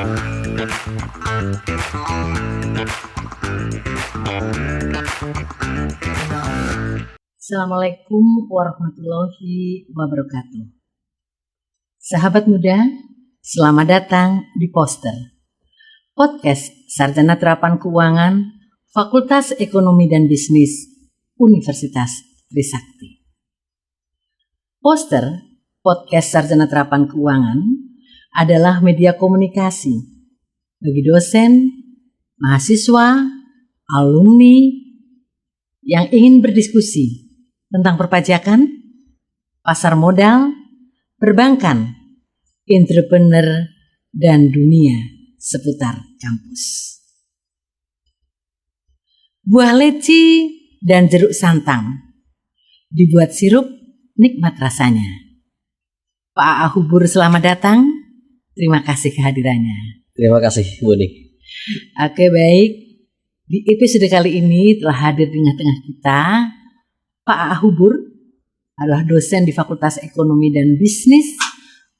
Assalamualaikum warahmatullahi wabarakatuh. Sahabat muda, selamat datang di Poster, podcast Sarjana Terapan Keuangan Fakultas Ekonomi dan Bisnis Universitas Trisakti. Poster, podcast Sarjana Terapan Keuangan adalah media komunikasi bagi dosen, mahasiswa, alumni yang ingin berdiskusi tentang perpajakan, pasar modal, perbankan, entrepreneur, dan dunia seputar kampus. Buah leci dan jeruk santang dibuat sirup, nikmat rasanya. Pak Ahubur, selamat datang. Terima kasih kehadirannya. Terima kasih, Bu Nik. Oke, baik. Di episode kali ini telah hadir di tengah-tengah kita Pak Ahubur, adalah dosen di Fakultas Ekonomi dan Bisnis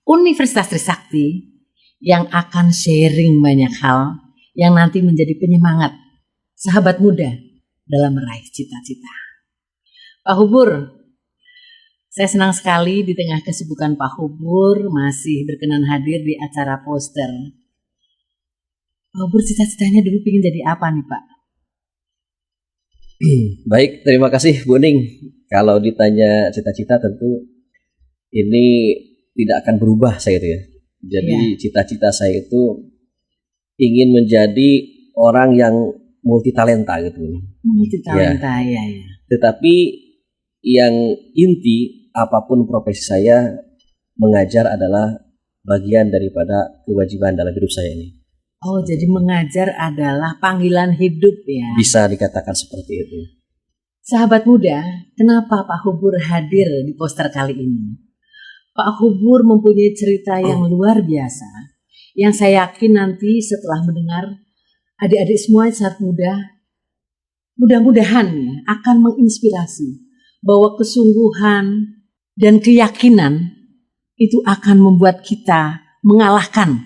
Universitas Trisakti yang akan sharing banyak hal yang nanti menjadi penyemangat sahabat muda dalam meraih cita-cita. Pak Hubur, saya senang sekali di tengah kesibukan Pak Hubur masih berkenan hadir di acara Poster. Pak Hubur, cita-citanya dulu pengen jadi apa nih, Pak? Baik, terima kasih Bu Ning. Kalau ditanya cita-cita tentu ini tidak akan berubah saya itu ya. Jadi cita-cita saya itu ingin menjadi orang yang multitalenta gitu. Multitalenta ya. Tetapi yang inti apapun profesi saya, mengajar adalah bagian daripada kewajiban dalam hidup saya ini. Oh, jadi mengajar adalah panggilan hidup ya? Bisa dikatakan seperti itu. Sahabat muda, kenapa Pak Hubur hadir di Poster kali ini? Pak Hubur mempunyai cerita yang luar biasa, yang saya yakin nanti setelah mendengar adik-adik semua saat muda, mudah-mudahan ya, akan menginspirasi bahwa kesungguhan dan keyakinan itu akan membuat kita mengalahkan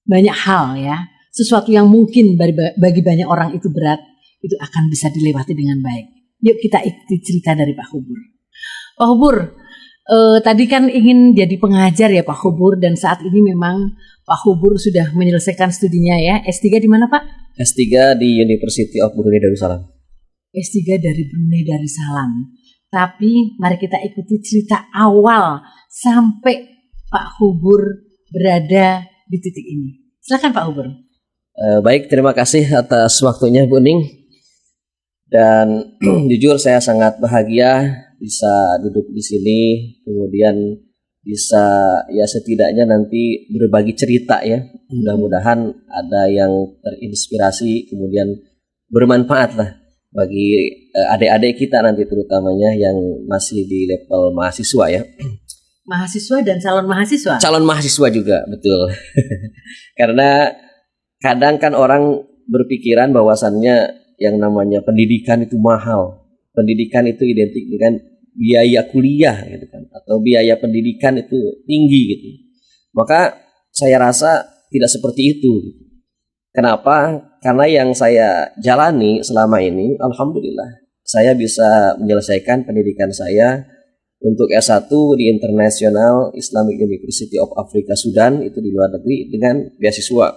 banyak hal ya, sesuatu yang mungkin bagi banyak orang itu berat, itu akan bisa dilewati dengan baik. Yuk kita ikuti cerita dari Pak Hubur. Pak Hubur, tadi kan ingin jadi pengajar ya Pak Hubur, dan saat ini memang Pak Hubur sudah menyelesaikan studinya ya. S3 di mana Pak? S3 di University of Brunei Darussalam. S3 dari Brunei Darussalam. Tapi mari kita ikuti cerita awal sampai Pak Hubur berada di titik ini. Silakan Pak Hubur. Baik, terima kasih atas waktunya Bu Ning. Dan jujur saya sangat bahagia bisa duduk di sini, kemudian bisa ya setidaknya nanti berbagi cerita ya. Mudah-mudahan ada yang terinspirasi, kemudian bermanfaat lah bagi adik-adik kita nanti terutamanya yang masih di level mahasiswa ya. Mahasiswa dan calon mahasiswa? Calon mahasiswa juga, betul. Karena kadang kan orang berpikiran bahwasannya yang namanya pendidikan itu mahal. Pendidikan itu identik dengan biaya kuliah gitu kan, atau biaya pendidikan itu tinggi gitu. Maka saya rasa tidak seperti itu. Kenapa? Karena yang saya jalani selama ini, alhamdulillah, saya bisa menyelesaikan pendidikan saya untuk S1 di International Islamic University of Africa Sudan, itu di luar negeri, dengan beasiswa.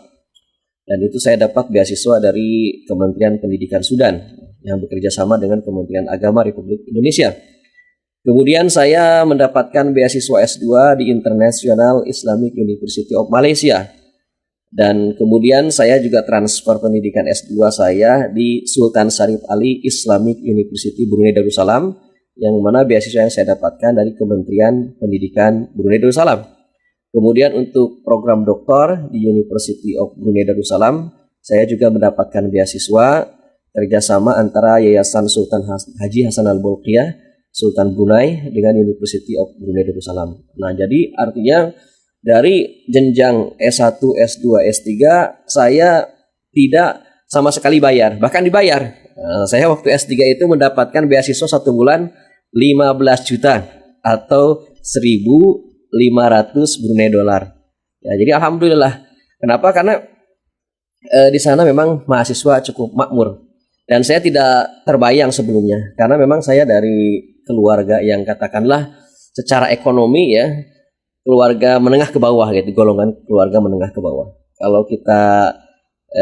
Dan itu saya dapat beasiswa dari Kementerian Pendidikan Sudan yang bekerja sama dengan Kementerian Agama Republik Indonesia. Kemudian saya mendapatkan beasiswa S2 di International Islamic University of Malaysia. Dan kemudian saya juga transfer pendidikan S2 saya di Sultan Syarif Ali Islamic University Brunei Darussalam, yang mana beasiswa yang saya dapatkan dari Kementerian Pendidikan Brunei Darussalam. Kemudian untuk program doktor di University of Brunei Darussalam, saya juga mendapatkan beasiswa kerjasama antara Yayasan Sultan Haji Hasan Al-Bolkiah Sultan Brunei dengan University of Brunei Darussalam. Nah, jadi artinya dari jenjang S1, S2, S3 saya tidak sama sekali bayar, bahkan dibayar. Saya waktu S3 itu mendapatkan beasiswa 1 bulan 15 juta atau 1.500 Brunei dolar. Ya, jadi alhamdulillah Kenapa? Karena di sana memang mahasiswa cukup makmur dan saya tidak terbayang sebelumnya karena memang saya dari keluarga yang katakanlah secara ekonomi ya keluarga menengah ke bawah gitu, golongan keluarga menengah ke bawah. Kalau kita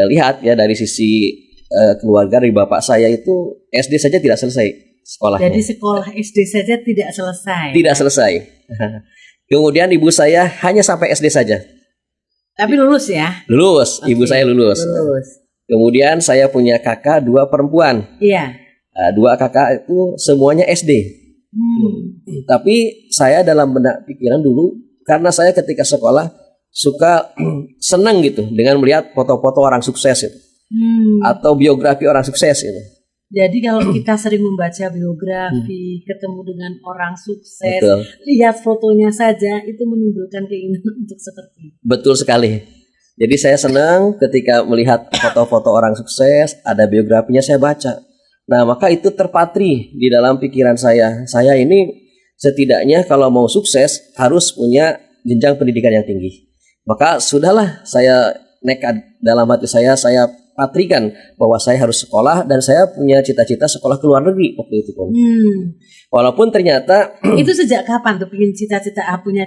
lihat ya dari sisi keluarga dari bapak saya itu SD saja tidak selesai sekolahnya. Jadi sekolah SD saja tidak selesai. Tidak selesai. Kemudian ibu saya hanya sampai SD saja. Tapi lulus ya? Lulus, Oke, ibu saya lulus. Lulus. Kemudian saya punya kakak 2 perempuan. Iya. 2 kakak itu semuanya SD. Tapi saya dalam benak pikiran dulu karena saya ketika sekolah suka senang gitu dengan melihat foto-foto orang sukses itu. Atau biografi orang sukses itu. Jadi kalau kita sering membaca biografi, ketemu dengan orang sukses, Betul. lihat fotonya saja itu menimbulkan keinginan untuk seperti itu. Betul sekali. Jadi saya senang ketika melihat foto-foto orang sukses, ada biografinya saya baca. Nah, maka itu terpatri di dalam pikiran saya. Saya ini setidaknya kalau mau sukses harus punya jenjang pendidikan yang tinggi. Maka sudahlah saya nekat dalam hati saya patrikan bahwa saya harus sekolah dan saya punya cita-cita sekolah ke luar negeri waktu itu pun. Walaupun ternyata itu sejak kapan tuh punya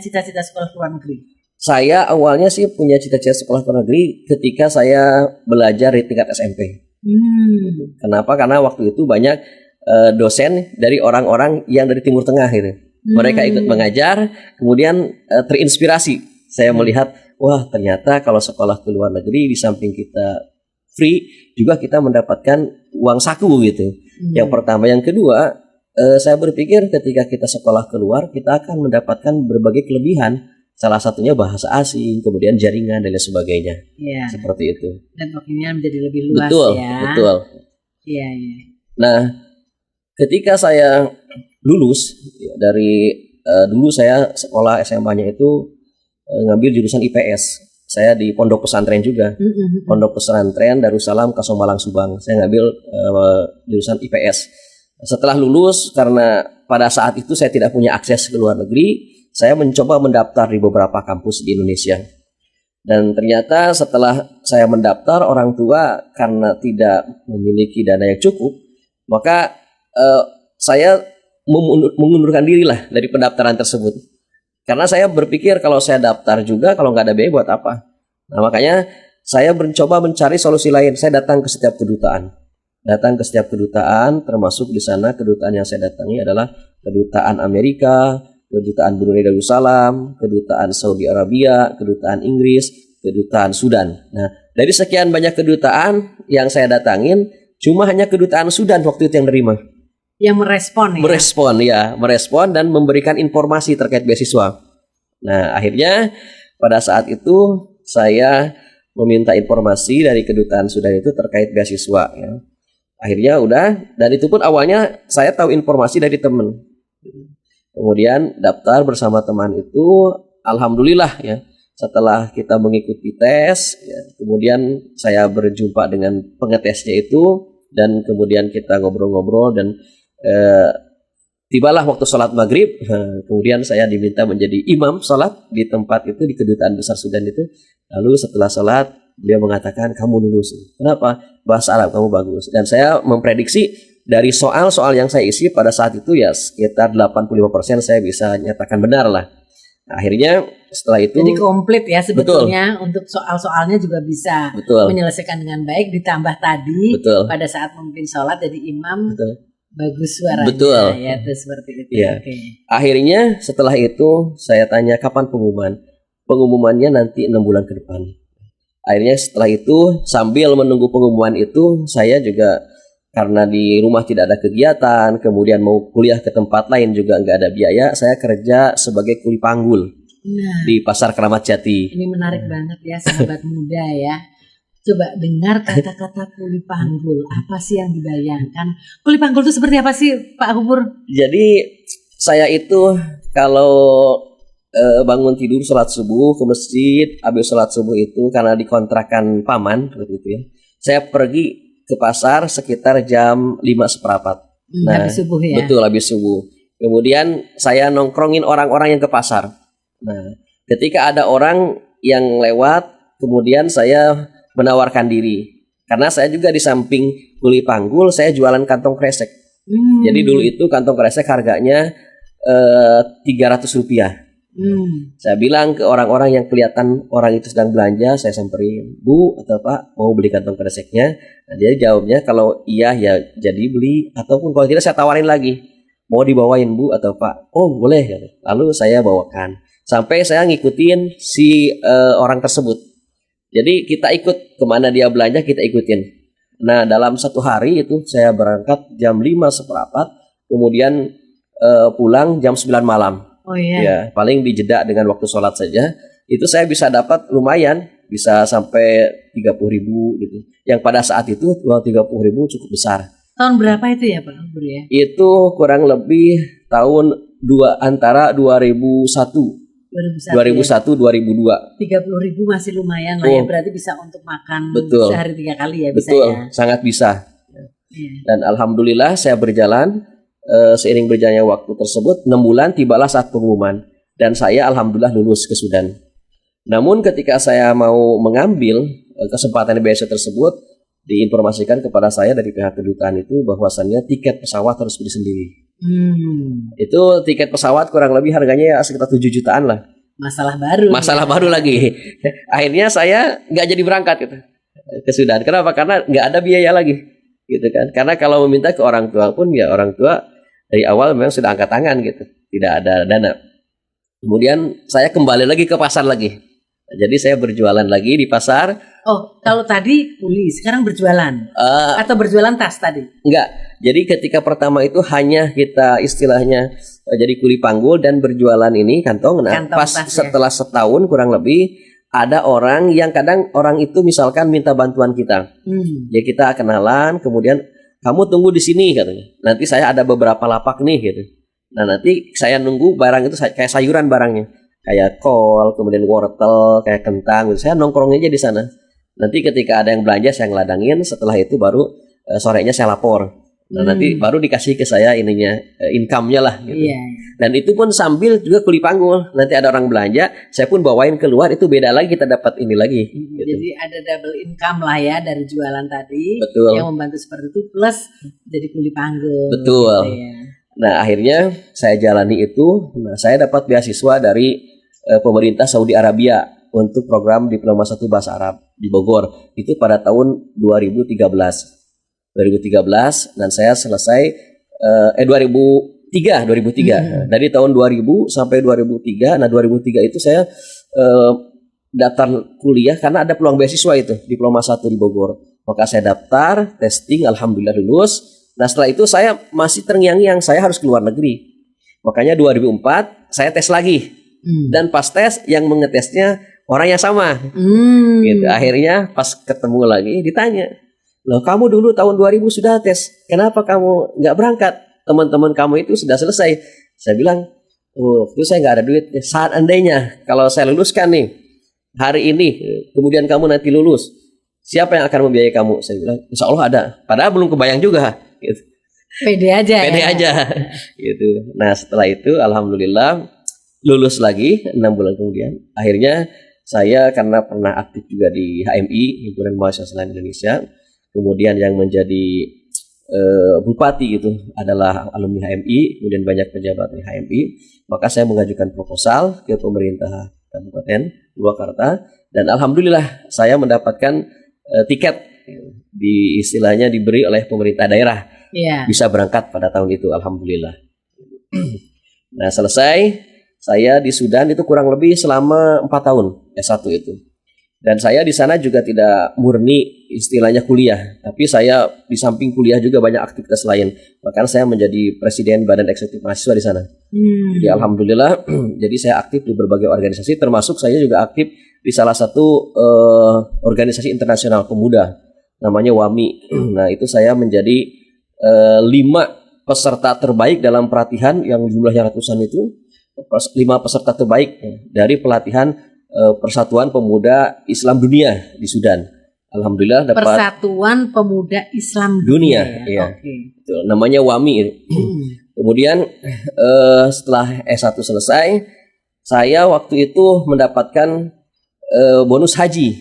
cita-cita sekolah ke luar negeri? Saya awalnya sih punya cita-cita sekolah ke luar negeri ketika saya belajar di tingkat SMP. Kenapa? Karena waktu itu banyak dosen dari orang-orang yang dari Timur Tengah gitu. Mereka ikut mengajar, kemudian terinspirasi. Saya melihat, wah ternyata kalau sekolah ke luar negeri di samping kita free juga kita mendapatkan uang saku gitu. Yang pertama, yang kedua, saya berpikir ketika kita sekolah keluar kita akan mendapatkan berbagai kelebihan. Salah satunya bahasa asing, kemudian jaringan dan lain sebagainya. Iya. Seperti itu. Dan waktunya menjadi lebih luas betul, ya. Betul. Iya, iya. Nah, ketika saya lulus dari dulu saya sekolah SMA-nya itu ngambil jurusan IPS. Saya di pondok pesantren juga, pondok pesantren Darussalam Kasomalang Subang. Saya ngambil jurusan IPS. Setelah lulus, karena pada saat itu saya tidak punya akses ke luar negeri, saya mencoba mendaftar di beberapa kampus di Indonesia. Dan ternyata setelah saya mendaftar, orang tua karena tidak memiliki dana yang cukup, maka saya mengundurkan diri lah dari pendaftaran tersebut. Karena saya berpikir kalau saya daftar juga, kalau nggak ada biaya buat apa? Nah, makanya saya mencoba mencari solusi lain. Saya datang ke setiap kedutaan. Termasuk di sana kedutaan yang saya datangi adalah kedutaan Amerika, kedutaan Brunei Darussalam, kedutaan Saudi Arabia, kedutaan Inggris, kedutaan Sudan. Nah, dari sekian banyak kedutaan yang saya datangin, cuma hanya kedutaan Sudan waktu itu yang nerima. Yang merespon ya? Merespon dan memberikan informasi terkait beasiswa. Nah, akhirnya pada saat itu saya meminta informasi dari kedutaan Sudan itu terkait beasiswa ya. Akhirnya udah, dan itu pun awalnya saya tahu informasi dari teman. Kemudian daftar bersama teman itu, alhamdulillah ya. Setelah kita mengikuti tes, ya, kemudian saya berjumpa dengan pengetesnya itu, dan kemudian kita ngobrol-ngobrol dan tibalah waktu sholat maghrib. Kemudian saya diminta menjadi imam sholat di tempat itu, di kedutaan besar Sudan itu. Lalu setelah sholat beliau mengatakan kamu lulus. Kenapa? Bahasa Arab kamu bagus. Dan saya memprediksi dari soal-soal yang saya isi pada saat itu ya sekitar 85% saya bisa nyatakan benar lah. Nah, akhirnya setelah itu jadi komplit ya sebetulnya. Betul. Untuk soal-soalnya juga bisa menyelesaikan dengan baik. Ditambah tadi pada saat memimpin sholat jadi imam. Bagus suaranya. Betul. Ya, itu seperti itu. Ya. Okay. Akhirnya setelah itu saya tanya kapan pengumuman. Pengumumannya nanti 6 bulan ke depan. Akhirnya setelah itu sambil menunggu pengumuman itu saya juga karena di rumah tidak ada kegiatan, kemudian mau kuliah ke tempat lain juga nggak ada biaya, saya kerja sebagai kuli panggul di Pasar Keramat Jati. Ini menarik banget ya sahabat muda ya. Coba dengar kata-kata kuli panggul. Apa sih yang dibayangkan? Kuli panggul itu seperti apa sih Pak Hubur? Jadi saya itu kalau bangun tidur sholat subuh ke masjid, habis sholat subuh itu karena dikontrakan paman seperti itu ya. Saya pergi ke pasar sekitar jam 5:15. Habis subuh ya? Betul, habis subuh. Kemudian saya nongkrongin orang-orang yang ke pasar. Nah, ketika ada orang yang lewat kemudian saya menawarkan diri. Karena saya juga di samping kuli panggul, saya jualan kantong kresek. Jadi dulu itu kantong kresek harganya 300 rupiah. Saya bilang ke orang-orang yang kelihatan orang itu sedang belanja, saya samperin, Bu atau Pak mau beli kantong kreseknya? Nah, dia jawabnya kalau iya ya jadi beli, ataupun kalau tidak saya tawarin lagi, mau dibawain Bu atau Pak? Oh boleh. Lalu saya bawakan sampai saya ngikutin si orang tersebut. Jadi kita ikut kemana dia belanja, kita ikutin. Nah dalam satu hari itu saya berangkat jam 5:15, kemudian pulang jam 9 malam. Oh iya. Ya, paling dijeda dengan waktu sholat saja, itu saya bisa dapat lumayan, bisa sampai 30.000 gitu. Yang pada saat itu uang 30.000 cukup besar. Tahun berapa itu ya Pak Hubur ya? Itu kurang lebih tahun antara 2001 2001 2002. 30.000 masih lumayan lah ya, berarti bisa untuk makan Betul. sehari 3 kali ya bisa Betul, ya. sangat bisa. Iya. Dan alhamdulillah saya berjalan, seiring berjalannya waktu tersebut 6 bulan tibalah saat pengumuman, dan saya alhamdulillah lulus ke Sudan. Namun ketika saya mau mengambil kesempatan beasiswa tersebut, diinformasikan kepada saya dari pihak kedutaan itu bahwasannya tiket pesawat harus beli sendiri. Itu tiket pesawat kurang lebih harganya ya sekitar 7 jutaan lah. Masalah baru lagi. Akhirnya saya nggak jadi berangkat gitu ke Sudan. Kenapa? Karena nggak ada biaya lagi gitu kan. Karena kalau meminta ke orang tua pun ya orang tua dari awal memang sudah angkat tangan gitu, tidak ada dana. Kemudian saya kembali lagi ke pasar lagi. Jadi saya berjualan lagi di pasar. Oh, kalau tadi kuli, sekarang berjualan atau berjualan tas tadi? Enggak. Jadi ketika pertama itu hanya kita istilahnya jadi kuli panggul dan berjualan ini kantong. Nah, Kantong pas tas, setelah setahun kurang lebih ada orang yang kadang orang itu misalkan minta bantuan kita. Ya kita kenalan, kemudian kamu tunggu di sini katanya. Nanti saya ada beberapa lapak nih gitu. Nah nanti saya nunggu barang itu kayak sayuran barangnya, kayak kol, kemudian wortel, kayak kentang. Gitu. Saya nongkrongnya aja di sana. Nanti ketika ada yang belanja saya ngeladangin. Setelah itu baru sorenya saya lapor. Nah nanti baru dikasih ke saya ininya income-nya lah. Gitu. Iya. Dan itu pun sambil juga kuli panggul. Nanti ada orang belanja, saya pun bawain keluar. Itu beda lagi, kita dapat ini lagi. Gitu. Jadi ada double income lah ya dari jualan tadi. Betul. Yang membantu seperti itu plus jadi kuli panggul. Betul. Gitu ya. Nah akhirnya saya jalani itu. Nah saya dapat beasiswa dari pemerintah Saudi Arabia untuk program Diploma 1 Bahasa Arab di Bogor. Itu pada tahun 2013 dan saya selesai 2003. Dari tahun 2000 sampai 2003. Nah 2003 itu saya daftar kuliah karena ada peluang beasiswa itu Diploma 1 di Bogor. Maka saya daftar, testing, alhamdulillah lulus. Nah setelah itu saya masih terngiang-ngiang saya harus keluar negeri. Makanya 2004 saya tes lagi. Dan pas tes yang mengetesnya orang yang sama. Gitu. Akhirnya pas ketemu lagi ditanya, loh kamu dulu tahun 2000 sudah tes, kenapa kamu nggak berangkat? Teman-teman kamu itu sudah selesai. Saya bilang, oh itu saya nggak ada duit. Saat andainya kalau saya luluskan nih hari ini, kemudian kamu nanti lulus, siapa yang akan membiayai kamu? Saya bilang, insya Allah ada. Padahal belum kebayang juga. Gitu. Pede aja. Gitu. Nah setelah itu alhamdulillah lulus lagi 6 bulan kemudian. Akhirnya saya karena pernah aktif juga di HMI, Himpunan Mahasiswa Islam Indonesia. Kemudian yang menjadi bupati itu adalah alumni HMI, kemudian banyak pejabat di HMI. Maka saya mengajukan proposal ke pemerintah Kabupaten Purwakarta dan alhamdulillah saya mendapatkan tiket di istilahnya diberi oleh pemerintah daerah. Bisa berangkat pada tahun itu alhamdulillah. Nah selesai saya di Sudan itu kurang lebih selama 4 tahun S1 itu. Dan saya di sana juga tidak murni istilahnya kuliah, tapi saya di samping kuliah juga banyak aktivitas lain. Bahkan saya menjadi presiden Badan Eksekutif Mahasiswa di sana. Jadi alhamdulillah, jadi saya aktif di berbagai organisasi, termasuk saya juga aktif di salah satu organisasi internasional pemuda, namanya WAMI. Nah itu saya menjadi 5 peserta terbaik dalam pelatihan yang jumlahnya ratusan itu, 5 peserta terbaik dari pelatihan Persatuan Pemuda Islam Dunia di Sudan. Alhamdulillah dapat Persatuan Pemuda Islam Dunia. Ya. Okay. Itu, namanya WAMI. Kemudian setelah S1 selesai, saya waktu itu mendapatkan bonus haji.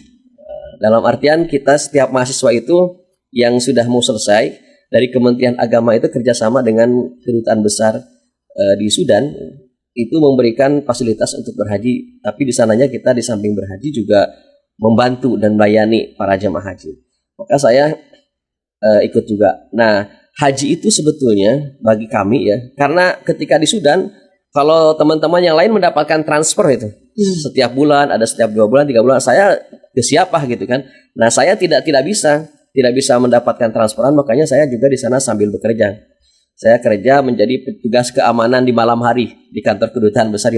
Dalam artian kita setiap mahasiswa itu yang sudah mau selesai dari Kementerian Agama itu kerjasama dengan kedutaan besar di Sudan itu memberikan fasilitas untuk berhaji. Tapi di sananya kita di samping berhaji juga membantu dan melayani para jemaah haji. Maka saya ikut juga. Nah, haji itu sebetulnya bagi kami ya, karena ketika di Sudan, kalau teman-teman yang lain mendapatkan transfer itu setiap bulan, ada setiap 2 bulan, 3 bulan, saya ke siapa gitu kan. Nah, saya tidak bisa mendapatkan transferan, makanya saya juga di sana sambil bekerja. Saya kerja menjadi petugas keamanan di malam hari di kantor kedutaan besar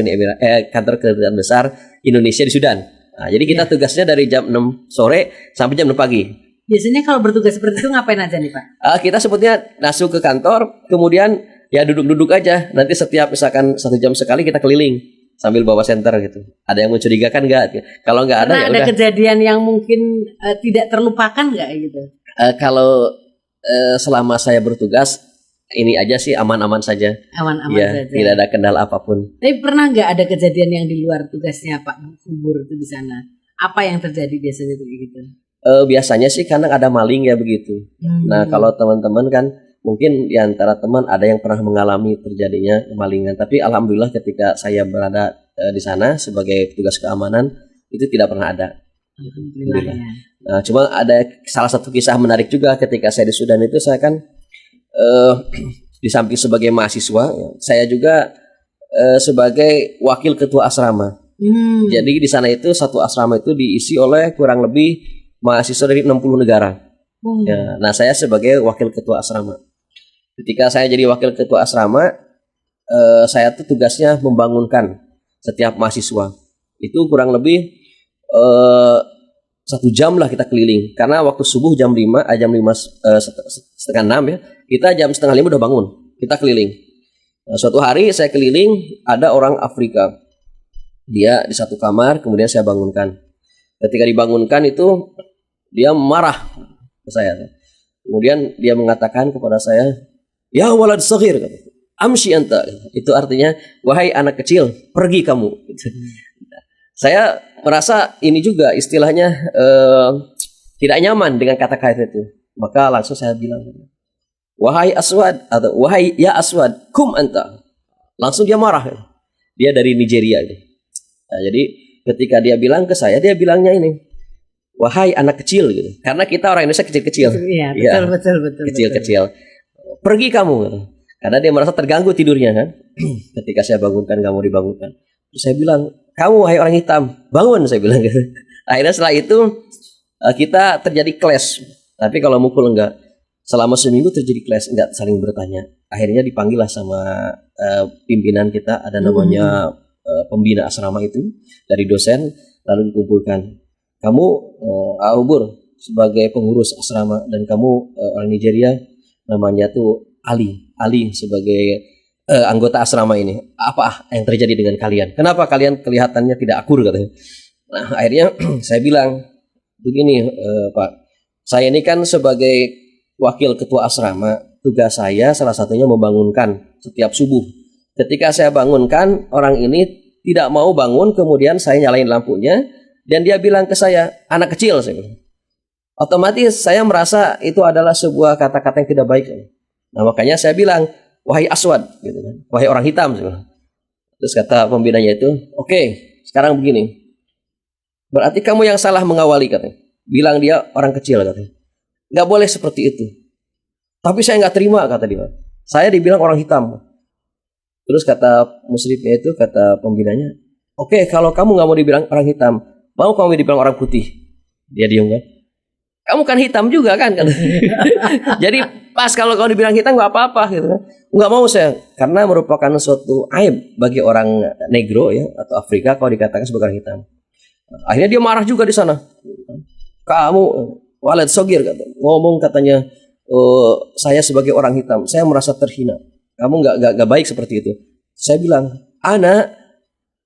kantor kedutaan besar Indonesia di Sudan. Nah, jadi kita tugasnya dari jam 6 sore sampai jam 6 pagi. Biasanya kalau bertugas seperti itu ngapain aja nih Pak? Kita sebutnya masuk ke kantor, kemudian ya duduk-duduk aja. Nanti setiap misalkan 1 jam sekali kita keliling sambil bawa senter gitu. Ada yang mencurigakan nggak? Kalau nggak ada, ya ada udah. kejadian yang mungkin tidak terlupakan nggak gitu? Kalau selama saya bertugas ini aja sih aman-aman saja. Aman-aman Ya, saja. tidak ada kendala apapun. Tapi pernah nggak ada kejadian yang di luar tugasnya Pak Hubur itu di sana? Apa yang terjadi biasanya tuh gitu? Biasanya sih kadang ada maling ya begitu. Nah, kalau teman-teman kan mungkin di antara teman ada yang pernah mengalami terjadinya kemalingan. Tapi alhamdulillah ketika saya berada di sana sebagai petugas keamanan itu tidak pernah ada. Alhamdulillah. Ya. Nah, cuma ada salah satu kisah menarik juga ketika saya di Sudan itu saya kan di samping sebagai mahasiswa, saya juga sebagai wakil ketua asrama. Jadi di sana itu satu asrama itu diisi oleh kurang lebih mahasiswa dari 60 negara. Ya, nah saya sebagai wakil ketua asrama. Ketika saya jadi wakil ketua asrama, saya tuh tugasnya membangunkan setiap mahasiswa. Itu kurang lebih 1 jam lah kita keliling. Karena waktu subuh jam 5 setengah 6 ya, kita jam setengah 5 udah bangun. Kita keliling. Nah, suatu hari saya keliling, ada orang Afrika. Dia di satu kamar, kemudian saya bangunkan. Ketika dibangunkan itu dia marah ke saya. Kemudian dia mengatakan kepada saya, "Ya walad saghir, amshi anta." Itu artinya, "Wahai anak kecil, pergi kamu." Saya merasa ini juga istilahnya tidak nyaman dengan kata-kata itu. Maka langsung saya bilang, "Wahai Aswad," atau "Wahai ya Aswad, kum anta." Langsung dia marah. Dia dari Nigeria itu. Nah, jadi ketika dia bilang ke saya, dia bilangnya ini, "Wahai anak kecil," gitu. Karena kita orang Indonesia kecil-kecil. Iya, betul. Kecil-kecil. Pergi kamu. Gitu. Karena dia merasa terganggu tidurnya kan. Ketika saya bangunkan, kamu dibangunkan. Terus saya bilang, "Kamu wahai orang hitam, bangun," saya bilang gitu. Akhirnya setelah itu kita terjadi clash. Tapi kalau mukul enggak. Selama seminggu terjadi clash, enggak saling bertanya. Akhirnya dipanggil lah sama pimpinan kita, ada namanya pembina asrama itu dari dosen, lalu dikumpulkan. Kamu Aubur sebagai pengurus asrama dan kamu orang Nigeria namanya tuh Ali sebagai anggota asrama ini. Apa yang terjadi dengan kalian? Kenapa kalian kelihatannya tidak akur katanya? Nah, akhirnya saya bilang begini, Pak. Saya ini kan sebagai wakil ketua asrama, tugas saya salah satunya membangunkan setiap subuh. Ketika saya bangunkan, orang ini tidak mau bangun, kemudian saya nyalain lampunya. Dan dia bilang ke saya, "Anak kecil," saya bilang. Otomatis saya merasa itu adalah sebuah kata-kata yang tidak baik. Nah, makanya saya bilang, "Wahai Aswad," gitu kan. "Wahai orang hitam," saya bilang. Terus kata pembinanya itu, "Oke, sekarang begini. Berarti kamu yang salah mengawali," katanya. Bilang dia orang kecil katanya. "Nggak boleh seperti itu." "Tapi saya nggak terima," kata dia. "Saya dibilang orang hitam." Terus kata muslimnya itu, kata pembinanya, "Oke, kalau kamu nggak mau dibilang orang hitam, mau kamu dibilang orang putih?" Dia diam kan. "Kamu kan hitam juga kan?" Jadi pas kalau kamu dibilang hitam nggak apa-apa gitu kan. Nggak mau saya, karena merupakan suatu aib bagi orang negro ya atau Afrika kalau dikatakan sebagai orang hitam. Akhirnya dia marah juga di sana. "Kamu walad sogir," kata. Ngomong katanya, "Saya sebagai orang hitam, saya merasa terhina. Kamu nggak baik seperti itu." Saya bilang, "Ana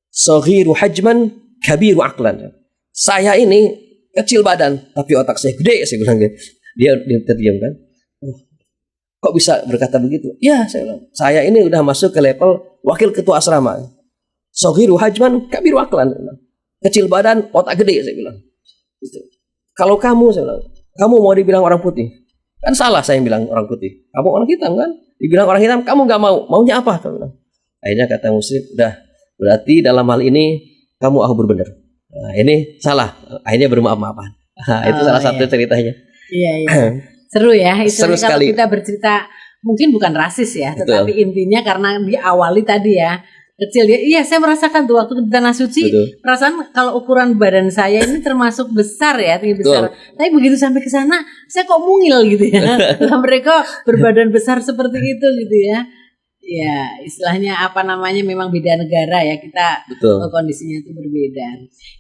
soghiru hajman kabiru aqlan." Saya ini kecil badan, tapi otak saya gede, saya bilang gitu. Dia terdiam kan. "Kok bisa berkata begitu?" "Ya," saya bilang, "saya ini udah masuk ke level wakil ketua asrama. Soghiru hajman kabiru aqlan." kecil badan, otak gede, saya bilang. Gitu. Kalau kamu, saya bilang, kamu mau dibilang orang putih, kan salah saya bilang orang putih. Kamu orang hitam kan? Dibilang orang hitam, kamu nggak mau. Maunya apa? Saya bilang. Akhirnya kata Muslim, udah, berarti dalam hal ini kamu ahubur bener. Nah, ini salah. Akhirnya bermaaf-maafan. Nah, itu salah satu ceritanya. Iya, iya. Seru ya. Itu Seru kalau sekali. kita bercerita, mungkin bukan rasis ya, tetapi intinya karena diawali tadi ya, kecil ya. Iya, saya merasakan tuh waktu di Tanah Suci, perasaan kalau ukuran badan saya ini termasuk besar ya, tinggi besar. Tapi begitu sampai ke sana, saya kok mungil gitu ya. Lah mereka berbadan besar seperti itu gitu ya. Ya, istilahnya apa namanya, memang beda negara ya, kita kondisinya itu berbeda.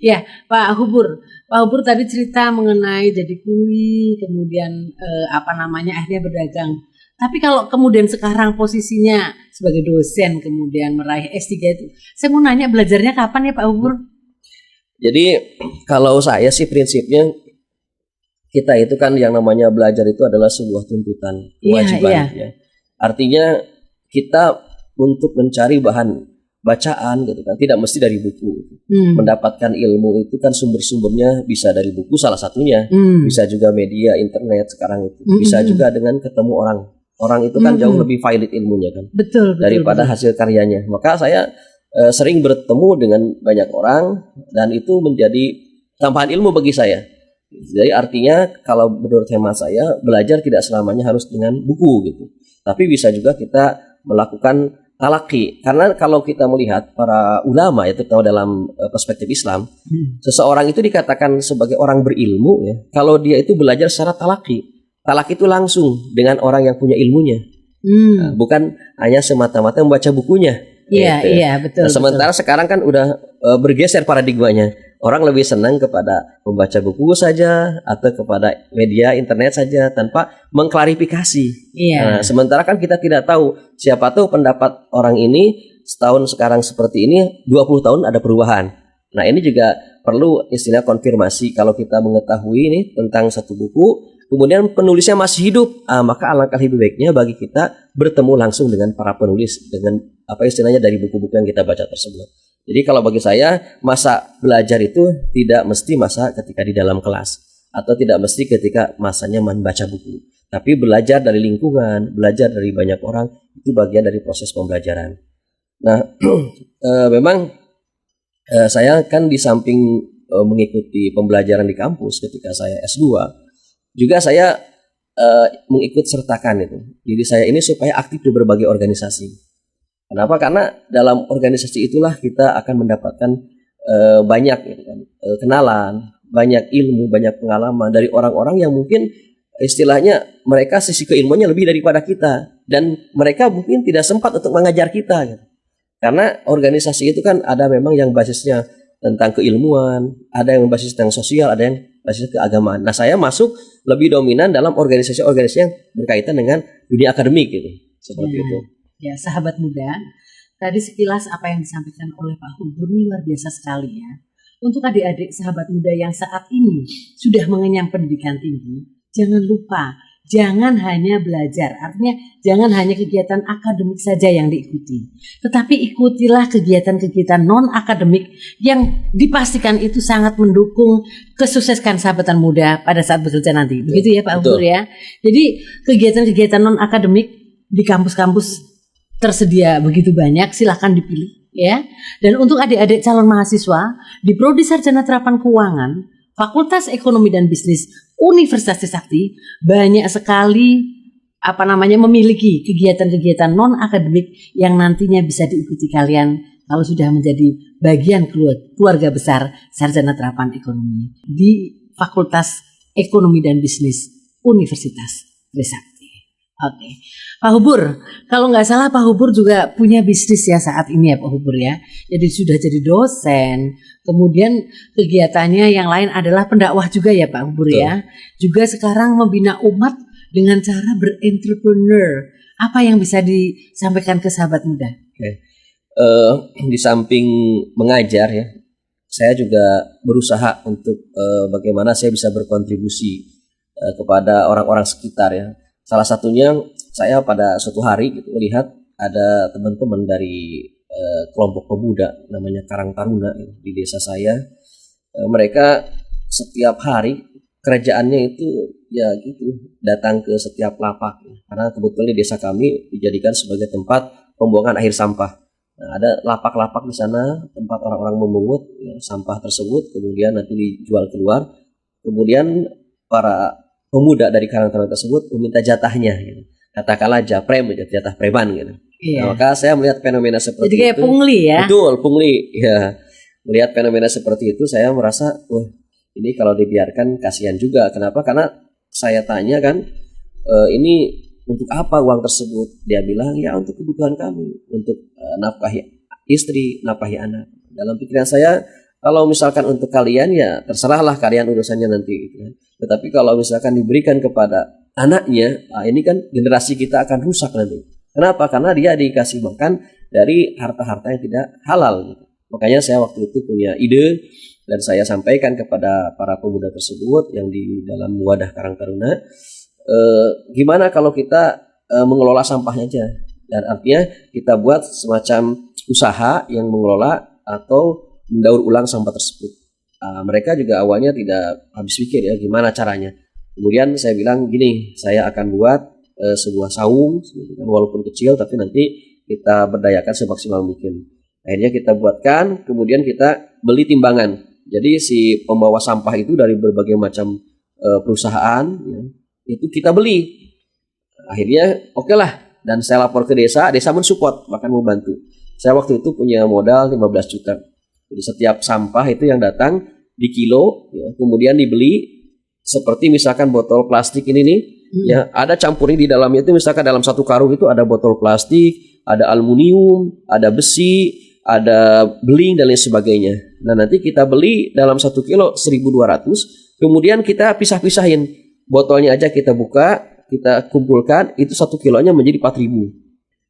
Ya, Pak Hubur tadi cerita mengenai jadi kuli, kemudian apa namanya akhirnya berdagang. Tapi kalau kemudian sekarang posisinya sebagai dosen, kemudian meraih S3 itu, saya mau nanya belajarnya kapan ya Pak Hubur? Jadi kalau saya sih prinsipnya, kita itu kan yang namanya belajar itu adalah sebuah tuntutan, kewajiban. Ya. Artinya kita untuk mencari bahan bacaan gitu kan, tidak mesti dari buku. Mendapatkan ilmu itu kan sumber-sumbernya bisa dari buku salah satunya, bisa juga media internet sekarang itu, bisa juga dengan ketemu orang. Orang itu kan jauh lebih valid ilmunya kan, daripada hasil karyanya. Maka saya sering bertemu dengan banyak orang dan itu menjadi tambahan ilmu bagi saya. Jadi artinya kalau menurut hemat saya, belajar tidak selamanya harus dengan buku gitu, tapi bisa juga kita melakukan talaki. Karena kalau kita melihat para ulama itu tahu dalam perspektif Islam, seseorang itu dikatakan sebagai orang berilmu ya, kalau dia itu belajar secara talaki. Talaki itu langsung dengan orang yang punya ilmunya, nah, bukan hanya semata-mata membaca bukunya. Iya, gitu. Iya, betul. Nah, sementara sekarang kan udah bergeser paradigmanya. Orang lebih senang kepada membaca buku saja atau kepada media internet saja tanpa mengklarifikasi. Iya. Nah, sementara kan kita tidak tahu, siapa tahu pendapat orang ini setahun sekarang seperti ini, 20 tahun ada perubahan. Nah, ini juga perlu istilah konfirmasi. Kalau kita mengetahui ini tentang satu buku, kemudian penulisnya masih hidup, maka alangkah lebih baiknya bagi kita bertemu langsung dengan para penulis, dengan apa istilahnya dari buku-buku yang kita baca tersebut. Jadi kalau bagi saya, masa belajar itu tidak mesti masa ketika di dalam kelas, atau tidak mesti ketika masanya membaca buku, tapi belajar dari lingkungan, belajar dari banyak orang, itu bagian dari proses pembelajaran. Nah, memang saya kan di samping mengikuti pembelajaran di kampus ketika saya S2, juga saya mengikut sertakan itu. Jadi saya ini supaya aktif di berbagai organisasi. Kenapa? Karena dalam organisasi itulah kita akan mendapatkan banyak gitu kan, kenalan, banyak ilmu, banyak pengalaman dari orang-orang yang mungkin istilahnya mereka sisi keilmuannya lebih daripada kita, dan mereka mungkin tidak sempat untuk mengajar kita gitu. Karena organisasi itu kan ada memang yang basisnya tentang keilmuan, ada yang basis tentang sosial, ada yang basis keagamaan. Nah, saya masuk lebih dominan dalam organisasi-organisasi yang berkaitan dengan dunia akademik gitu. Seperti itu. Ya, sahabat muda, tadi sekilas apa yang disampaikan oleh Pak Hubur ini luar biasa sekali ya. Untuk adik-adik sahabat muda yang saat ini sudah mengenyam pendidikan tinggi, jangan lupa, jangan hanya belajar. Artinya jangan hanya kegiatan akademik saja yang diikuti, tetapi ikutilah kegiatan-kegiatan non-akademik yang dipastikan itu sangat mendukung kesuksesan sahabatan muda pada saat bekerja nanti. Begitu ya Pak Hubur ya. Jadi kegiatan-kegiatan non-akademik di kampus-kampus tersedia begitu banyak, silahkan dipilih ya. Dan untuk adik-adik calon mahasiswa di Prodi Sarjana Terapan Keuangan, Fakultas Ekonomi dan Bisnis Universitas Trisakti banyak sekali memiliki kegiatan-kegiatan non akademik yang nantinya bisa diikuti kalian kalau sudah menjadi bagian keluarga besar Sarjana Terapan Ekonomi di Fakultas Ekonomi dan Bisnis Universitas Trisakti. Oke, Pak Hubur, kalau nggak salah Pak Hubur juga punya bisnis ya saat ini ya Pak Hubur ya. Jadi sudah jadi dosen, kemudian kegiatannya yang lain adalah pendakwah juga ya Pak Hubur ya. Juga sekarang membina umat dengan cara berentrepreneur. Apa yang bisa disampaikan ke sahabat muda? Di samping mengajar ya, saya juga berusaha untuk bagaimana saya bisa berkontribusi kepada orang-orang sekitar ya. Salah satunya saya pada suatu hari gitu melihat ada teman-teman dari kelompok pemuda namanya Karang Taruna di desa saya. Mereka setiap hari kerjaannya itu ya gitu, datang ke setiap lapak karena kebetulan di desa kami dijadikan sebagai tempat pembuangan akhir sampah. Nah, ada lapak-lapak di sana tempat orang-orang memungut ya, sampah tersebut, kemudian nanti dijual keluar. Kemudian para pemuda dari Karang Taruna tersebut meminta jatahnya, gitu. Katakanlah japrem, jatah preman gitu. Iya. Nah, maka saya melihat fenomena seperti Jadi kayak itu. pungli ya. Betul, pungli. Ya, melihat fenomena seperti itu saya merasa, wah ini kalau dibiarkan kasihan juga. Kenapa? Karena saya tanya kan, ini untuk apa uang tersebut? Dia bilang ya untuk kebutuhan kami, untuk nafkahi istri, nafkahi anak. Dalam pikiran saya, kalau misalkan untuk kalian ya terserahlah kalian urusannya nanti. Gitu kan. Tetapi kalau misalkan diberikan kepada anaknya, ini kan generasi kita akan rusak nanti. Kenapa? Karena dia dikasih makan dari harta-harta yang tidak halal. Gitu. Makanya saya waktu itu punya ide dan saya sampaikan kepada para pemuda tersebut yang di dalam wadah Karang Taruna, gimana kalau kita mengelola sampahnya aja, dan artinya kita buat semacam usaha yang mengelola atau mendaur ulang sampah tersebut. Mereka juga awalnya tidak habis pikir ya gimana caranya. Kemudian saya bilang gini, saya akan buat sebuah saung walaupun kecil tapi nanti kita berdayakan semaksimal mungkin. Akhirnya kita buatkan, kemudian kita beli timbangan. Jadi si pembawa sampah itu dari berbagai macam perusahaan ya, itu kita beli. Akhirnya oke lah, dan saya lapor ke desa mensupport bahkan membantu. Saya waktu itu punya modal 15 juta. Jadi setiap sampah itu yang datang di kilo ya, kemudian dibeli seperti misalkan botol plastik ini nih ya, ada campurnya di dalamnya itu, misalkan dalam satu karung itu ada botol plastik, ada aluminium, ada besi, ada beling dan lain sebagainya. Nah nanti kita beli dalam 1 kilo 1.200, kemudian kita pisah-pisahin. Botolnya aja kita buka, kita kumpulkan, itu 1 kilonya menjadi 4.000.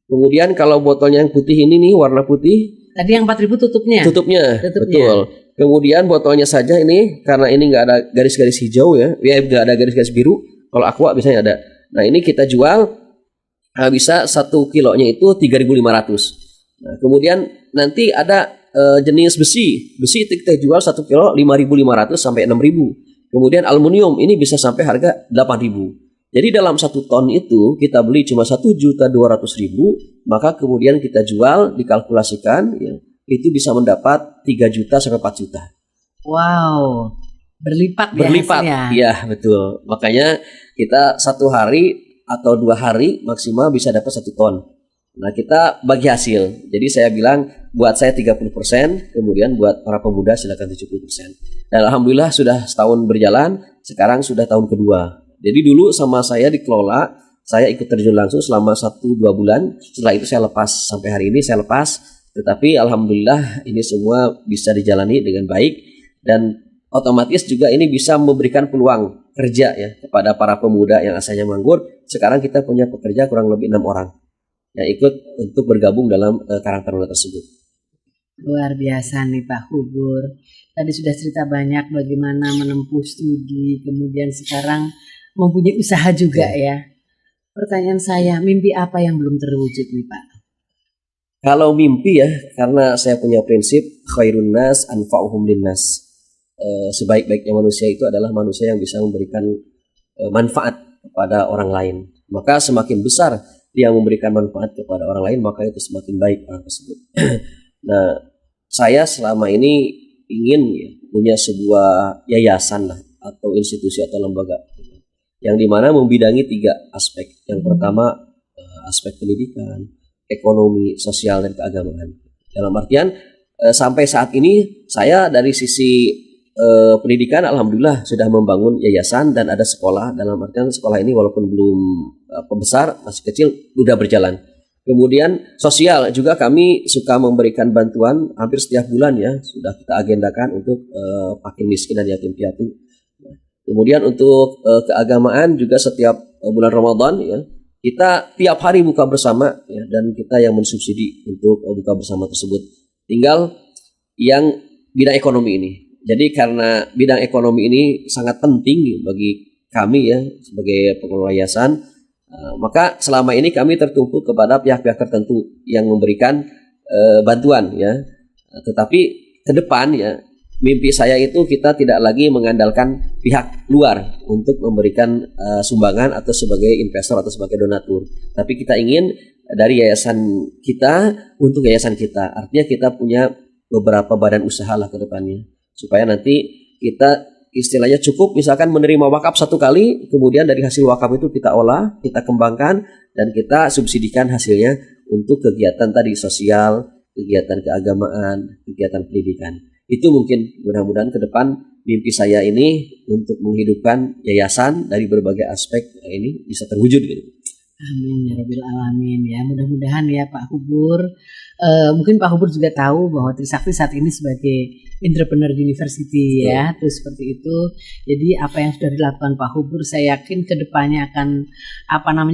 Kemudian kalau botolnya yang putih ini nih, warna putih. Tadi yang 4.000 tutupnya? Tutupnya, betul. Kemudian botolnya saja ini, karena ini nggak ada garis-garis hijau ya nggak ada garis-garis biru. Kalau aqua biasanya ada. Nah ini kita jual, bisa 1 kilonya itu 3.500. Nah, kemudian nanti ada jenis besi itu kita jual 1 kilo 5.500 sampai 6.000. Kemudian aluminium ini bisa sampai harga 8.000. Jadi dalam 1 ton itu kita beli cuma 1.200.000, maka kemudian kita jual dikalkulasikan ya, itu bisa mendapat 3 juta sampai 4 juta. Wow, berlipat ya. Iya betul. Makanya kita 1 hari atau 2 hari maksimal bisa dapat 1 ton. Nah kita bagi hasil. Jadi saya bilang buat saya 30%, kemudian buat para pemuda silakan 70%. Dan alhamdulillah sudah setahun berjalan, sekarang sudah tahun kedua. Jadi dulu sama saya dikelola, saya ikut terjun langsung selama 1-2 bulan. Setelah itu saya lepas, sampai hari ini saya lepas. Tetapi alhamdulillah ini semua bisa dijalani dengan baik, dan otomatis juga ini bisa memberikan peluang kerja ya kepada para pemuda yang asalnya nganggur. Sekarang kita punya pekerja kurang lebih 6 orang yang ikut untuk bergabung dalam Karang Taruna tersebut. Luar biasa nih Pak Hubur. Tadi sudah cerita banyak bagaimana menempuh studi, kemudian sekarang mempunyai usaha juga ya. Pertanyaan saya, mimpi apa yang belum terwujud nih Pak? Kalau mimpi ya, karena saya punya prinsip khairun nas anfa'uhum linnas. Sebaik-baiknya manusia itu adalah manusia yang bisa memberikan manfaat kepada orang lain. Maka semakin besar dia memberikan manfaat kepada orang lain, maka itu semakin baik orang tersebut. Nah, saya selama ini ingin ya, punya sebuah yayasan lah, atau institusi atau lembaga yang dimana membidangi 3 aspek. Yang pertama aspek pendidikan, ekonomi, sosial, dan keagamaan. Dalam artian sampai saat ini saya dari sisi pendidikan alhamdulillah sudah membangun yayasan dan ada sekolah. Dalam artian sekolah ini walaupun belum besar, masih kecil, sudah berjalan. Kemudian sosial juga kami suka memberikan bantuan hampir setiap bulan ya, sudah kita agendakan untuk fakir miskin dan yatim piatu. Kemudian untuk keagamaan juga setiap bulan Ramadan ya, kita tiap hari buka bersama ya, dan kita yang mensubsidi untuk buka bersama tersebut. Tinggal yang bidang ekonomi ini. Jadi karena bidang ekonomi ini sangat penting bagi kami ya sebagai pengelola yayasan, maka selama ini kami tertumpu kepada pihak-pihak tertentu yang memberikan bantuan ya. Tetapi ke depan ya, mimpi saya itu kita tidak lagi mengandalkan pihak luar untuk memberikan sumbangan atau sebagai investor atau sebagai donatur. Tapi kita ingin dari yayasan kita untuk yayasan kita. Artinya kita punya beberapa badan usaha lah ke depannya. Supaya nanti kita istilahnya cukup misalkan menerima wakaf 1 kali, kemudian dari hasil wakaf itu kita olah, kita kembangkan, dan kita subsidikan hasilnya untuk kegiatan tadi sosial, kegiatan keagamaan, kegiatan pendidikan. Itu mungkin mudah-mudahan ke depan mimpi saya ini untuk menghidupkan yayasan dari berbagai aspek ini bisa terwujud gitu. Amin ya Rabbil Alamin ya. Mudah-mudahan ya Pak Hubur. Mungkin Pak Hubur juga tahu bahwa Trisakti saat ini sebagai Entrepreneur University ya. Terus seperti itu. Jadi apa yang sudah dilakukan Pak Hubur, saya yakin kedepannya akan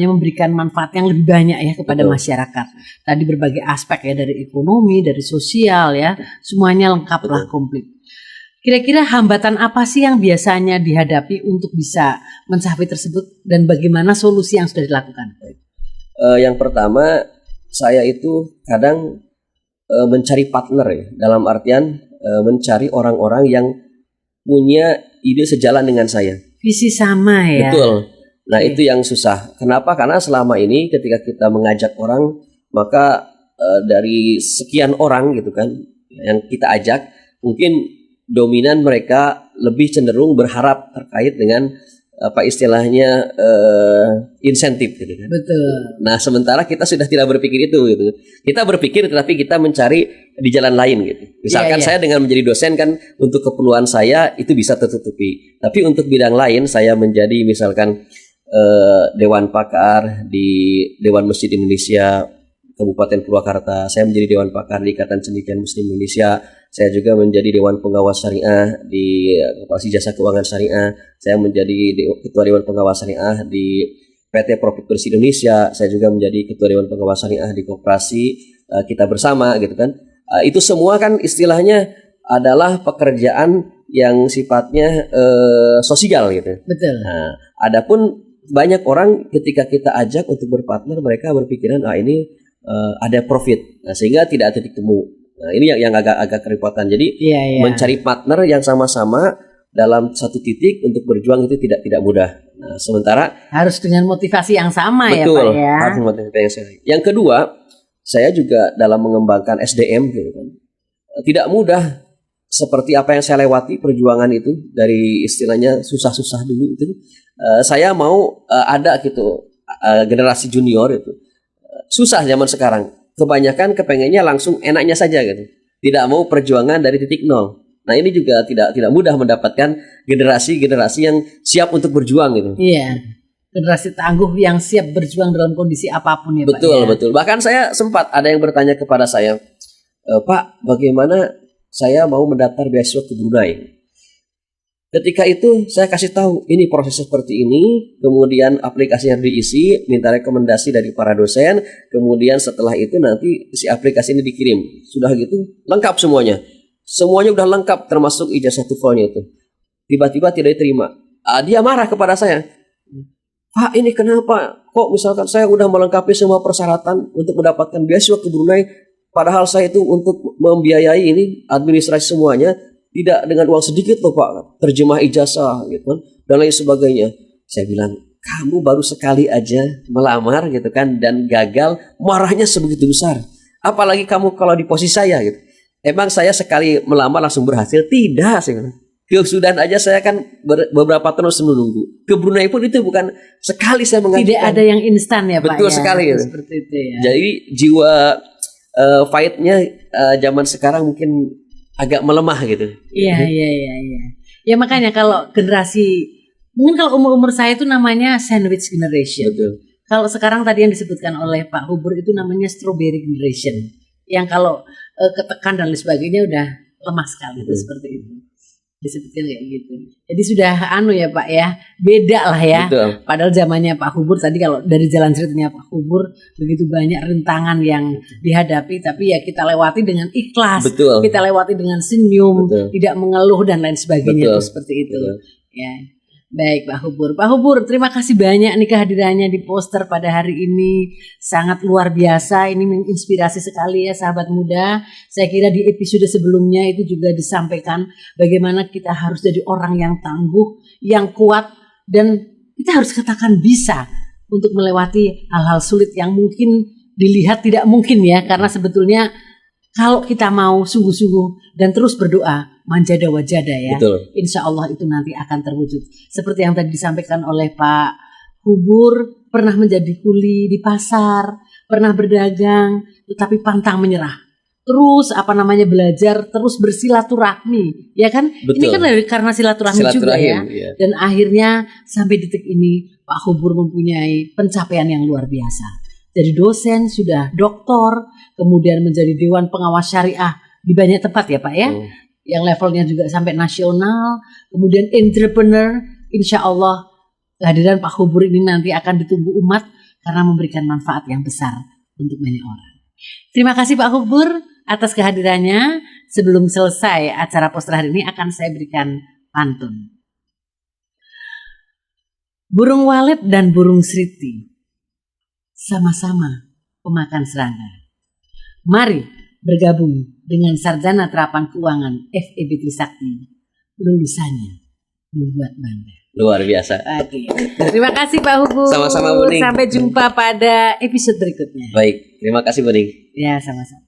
memberikan manfaat yang lebih banyak ya kepada masyarakat. Tadi berbagai aspek ya, dari ekonomi, dari sosial ya. Semuanya lengkap lah, komplit. Kira-kira hambatan apa sih yang biasanya dihadapi untuk bisa mencapai tersebut dan bagaimana solusi yang sudah dilakukan? Yang pertama, saya itu kadang mencari partner ya, dalam artian mencari orang-orang yang punya ide sejalan dengan saya. Visi sama ya. Betul. Nah itu yang susah. Kenapa? Karena selama ini ketika kita mengajak orang, maka dari sekian orang gitu kan yang kita ajak, mungkin dominan mereka lebih cenderung berharap terkait dengan istilahnya insentif gitu kan. Betul. Nah sementara kita sudah tidak berpikir itu gitu. Kita berpikir tetapi kita mencari di jalan lain gitu. Misalkan saya dengan menjadi dosen kan untuk keperluan saya itu bisa tertutupi. Tapi untuk bidang lain saya menjadi misalkan Dewan Pakar di Dewan Masjid Indonesia Kabupaten Purwakarta, saya menjadi Dewan Pakar di Ikatan Cendekiawan Muslim Indonesia, saya juga menjadi Dewan Pengawas Syariah di Koperasi Jasa Keuangan Syariah, saya menjadi Ketua Dewan Pengawas Syariah di PT Profit Bersih Indonesia, saya juga menjadi Ketua Dewan Pengawas Syariah di Koperasi Kita Bersama gitu kan. Itu semua kan istilahnya adalah pekerjaan yang sifatnya sosial gitu. Betul. Nah, adapun banyak orang ketika kita ajak untuk berpartner, mereka berpikiran ini ada profit, nah, sehingga tidak ada titik temu. Nah, ini yang agak kerepotan. Jadi mencari partner yang sama-sama dalam satu titik untuk berjuang itu tidak mudah. Nah, sementara harus dengan motivasi yang sama. Betul, ya Pak ya. Harus motivasi yang sama. Yang kedua, saya juga dalam mengembangkan SDM gitu kan, tidak mudah seperti apa yang saya lewati perjuangan itu dari istilahnya susah-susah dulu itu. Saya mau ada gitu generasi junior itu. Susah zaman sekarang. Kebanyakan kepengennya langsung enaknya saja gitu. Tidak mau perjuangan dari titik nol. Nah ini juga tidak mudah mendapatkan generasi yang siap untuk berjuang gitu. Iya. Generasi tangguh yang siap berjuang dalam kondisi apapun ya Pak. Betul. Bahkan saya sempat ada yang bertanya kepada saya, Pak, bagaimana saya mau mendaftar beasiswa ke Brunei? Ketika itu saya kasih tahu ini proses seperti ini, kemudian aplikasinya diisi, minta rekomendasi dari para dosen, kemudian setelah itu nanti si aplikasi ini dikirim. Sudah gitu lengkap semuanya. Semuanya udah lengkap termasuk ijazah TOEFL-nya itu. Tiba-tiba tidak diterima. Dia marah kepada saya. Pak, ini kenapa? Kok misalkan saya udah melengkapi semua persyaratan untuk mendapatkan beasiswa ke Brunei, padahal saya itu untuk membiayai ini administrasi semuanya tidak dengan uang sedikit loh Pak, terjemah ijazah gitu kan dan lain sebagainya. Saya bilang, kamu baru sekali aja melamar gitu kan dan gagal, marahnya sebegitu besar. Apalagi kamu kalau di posisi saya gitu. Emang saya sekali melamar langsung berhasil? Tidak sih. Ke Sudan aja saya kan beberapa tahun menunggu. Ke Brunei pun itu bukan sekali saya mengajukan. Tidak ada yang instan ya Pak. Betul sekali. Gitu. Seperti itu ya. Jadi jiwa fight-nya zaman sekarang mungkin agak melemah gitu. Iya. Ya makanya kalau generasi, mungkin kalau umur saya itu namanya sandwich generation. Betul. Kalau sekarang tadi yang disebutkan oleh Pak Hubur itu namanya strawberry generation. Yang kalau ketekan dan lain sebagainya udah lemah sekali. Itu seperti itu. Disebutkan kayak gitu. Jadi sudah ya Pak ya, beda lah ya. Betul. Padahal zamannya Pak Hubur tadi kalau dari jalan ceritanya Pak Hubur begitu banyak rintangan yang dihadapi, tapi ya kita lewati dengan ikhlas. Betul. Kita lewati dengan senyum, Betul. tidak mengeluh dan lain sebagainya. Betul. Itu seperti itu. Betul. Ya. Baik Pak Hubur. Pak Hubur, terima kasih banyak nih kehadirannya di poster pada hari ini. Sangat luar biasa, ini menginspirasi sekali ya sahabat muda. Saya kira di episode sebelumnya itu juga disampaikan bagaimana kita harus jadi orang yang tangguh, yang kuat, dan kita harus katakan bisa untuk melewati hal-hal sulit yang mungkin dilihat tidak mungkin ya. Karena sebetulnya kalau kita mau sungguh-sungguh dan terus berdoa, manjada wajada ya. Betul. Insya Allah itu nanti akan terwujud. Seperti yang tadi disampaikan oleh Pak Hubur, pernah menjadi kuli di pasar, pernah berdagang, tetapi pantang menyerah. Terus belajar, terus bersilaturahmi, ya kan? Betul. Ini kan karena silaturahmi juga ya. Iya. Dan akhirnya sampai detik ini Pak Hubur mempunyai pencapaian yang luar biasa. Jadi dosen, sudah doktor, kemudian menjadi Dewan Pengawas Syariah di banyak tempat ya Pak ya. Yang levelnya juga sampai nasional, kemudian entrepreneur. Insya Allah kehadiran Pak Hubur ini nanti akan ditunggu umat karena memberikan manfaat yang besar untuk banyak orang. Terima kasih Pak Hubur atas kehadirannya. Sebelum selesai acara poster hari ini akan saya berikan pantun. Burung walet dan burung sriti sama-sama pemakan serangga. Mari bergabung dengan sarjana terapan keuangan FEB Trisakti. Lulusannya membuat bangga. Luar biasa. Terima kasih Pak Hubur. Sama-sama Bu Ning. Sampai jumpa pada episode berikutnya. Baik, terima kasih Bu Ning. Ya, sama-sama.